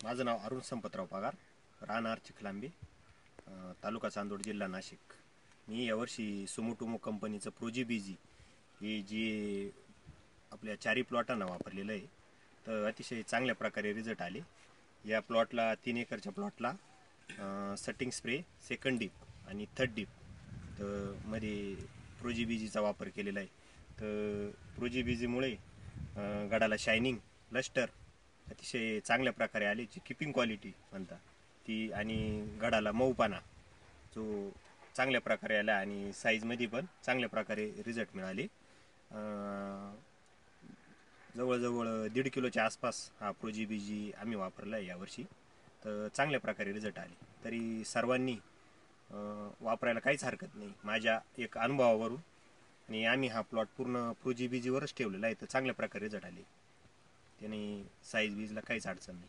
माझं नाव अरुण संपतराव पगार, राहणार चिखलांबी, तालुका चांदोड, जिल्हा नाशिक। मी यावर्षी सुमोटोमो कंपनीचं प्रोजी-बीजी हे जे आपल्या चारी प्लॉटांना वापरलेलं आहे, तर अतिशय चांगल्या प्रकारे रिझल्ट आले। या प्लॉटला 3 एकरच्या प्लॉटला सटिंग स्प्रे सेकंड डीप आणि थर्ड डीप तर मध्ये प्रोजी-बीजीचा वापर केलेला आहे। तर प्रोजी-बीजीमुळे गडाला शायनिंग, लस्टर अतिशय चांगल्या प्रकारे आले, जी किपिंग क्वालिटी म्हणता ती, आणि गडाला मऊपणा जो चांगल्या प्रकारे आला आणि साईजमध्ये पण चांगल्या प्रकारे रिझल्ट मिळाले। जवळजवळ 1.5 किलोच्या आसपास हा प्रोजी-बीजी आम्ही वापरला आहे यावर्षी, तर चांगल्या प्रकारे रिझल्ट आले। तरी सर्वांनी वापरायला काहीच हरकत नाही माझ्या एक अनुभवावरून, आणि आम्ही हा प्लॉट पूर्ण प्रोजी-बीजीवरच ठेवलेला आहे, तर चांगल्या प्रकारे रिझल्ट आले, त्याने साईज बीजला काहीच अडचण नाही।